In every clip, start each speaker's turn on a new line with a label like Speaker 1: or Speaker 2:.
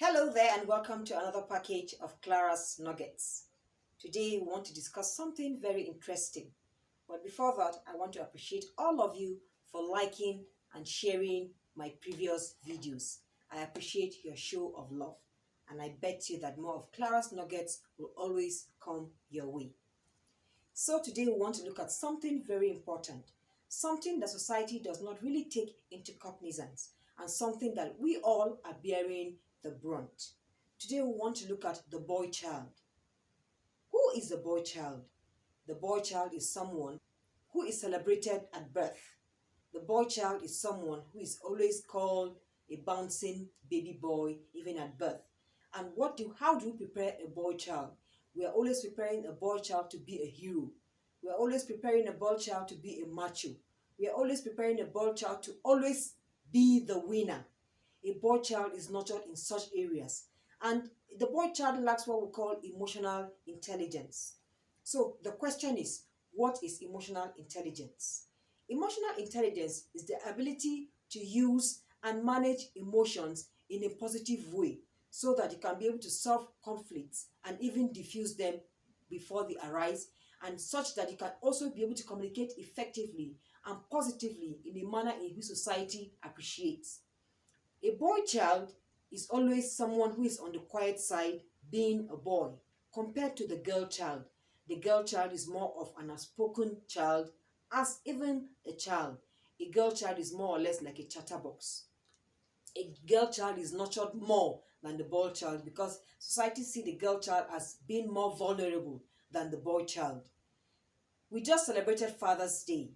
Speaker 1: Hello there and welcome to another package of Clara's Nuggets. Today we want to discuss something very interesting. But before that, I want to appreciate all of you for liking and sharing my previous videos. I appreciate your show of love and I bet you that more of Clara's Nuggets will always come your way. So today we want to look at something very important, something that society does not really take into cognizance and something that we all are bearing the brunt. Today we want to look at the boy child. Who is the boy child? The boy child is someone who is celebrated at birth. The boy child is someone who is always called a bouncing baby boy even at birth. And how do we prepare a boy child? We are always preparing a boy child to be a hero. We are always preparing a boy child to be a macho. We are always preparing a boy child to always be the winner. A boy child is nurtured in such areas. And the boy child lacks what we call emotional intelligence. So the question is, what is emotional intelligence? Emotional intelligence is the ability to use and manage emotions in a positive way so that you can be able to solve conflicts and even diffuse them before they arise, and such that you can also be able to communicate effectively and positively in a manner in which society appreciates. A boy child is always someone who is on the quiet side, being a boy, compared to the girl child. The girl child is more of an outspoken child, as even a child. A girl child is more or less like a chatterbox. A girl child is nurtured more than the boy child because society see the girl child as being more vulnerable than the boy child. We just celebrated Father's Day.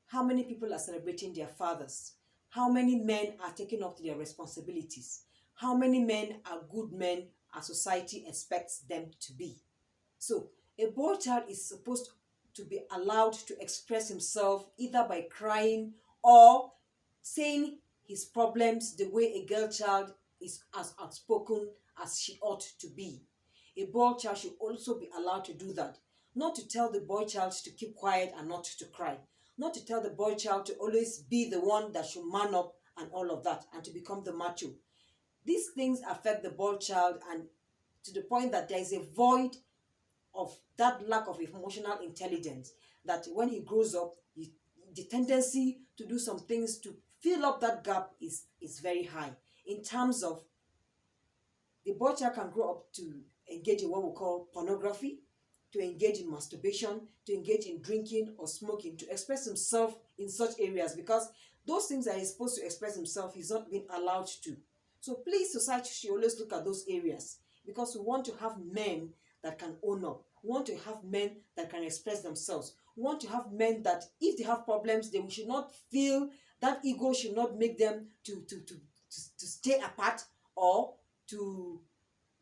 Speaker 1: How many people are celebrating their fathers? How many men are taking up their responsibilities? How many men are good men as society expects them to be? So, a boy child is supposed to be allowed to express himself either by crying or saying his problems the way a girl child is as outspoken as she ought to be. A boy child should also be allowed to do that. Not to tell the boy child to keep quiet and not to cry. Not to tell the boy child to always be the one that should man up and all of that and to become the macho. These things affect the boy child, and to the point that there is a void of that lack of emotional intelligence, that when he grows up, the tendency to do some things to fill up that gap is very high. In terms of, the boy child can grow up to engage in what we call pornography, to engage in masturbation, to engage in drinking or smoking, to express himself in such areas, because those things that he's supposed to express himself, he's not being allowed to. So please, society should always look at those areas, because we want to have men that can own up. We want to have men that can express themselves. We want to have men that if they have problems, they should not feel that ego should not make them to stay apart or to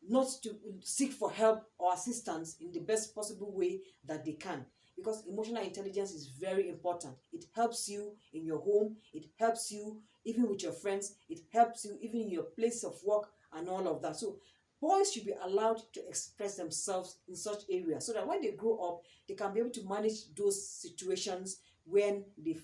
Speaker 1: not to seek for help or assistance in the best possible way that they can. Because emotional intelligence is very important. It helps you in your home. It helps you even with your friends. It helps you even in your place of work and all of that. So boys should be allowed to express themselves in such areas so that when they grow up, they can be able to manage those situations when the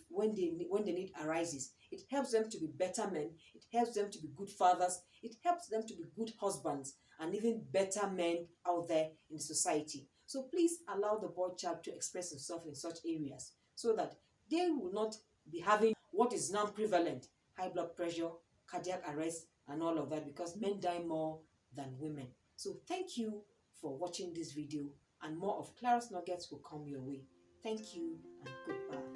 Speaker 1: need arises. It helps them to be better men. It helps them to be good fathers. It helps them to be good husbands and even better men out there in the society. So please allow the boy child to express himself in such areas so that they will not be having what is now prevalent: high blood pressure, cardiac arrest, and all of that, because men die more than women. So thank you for watching this video, and more of Clara's Nuggets will come your way. Thank you and goodbye.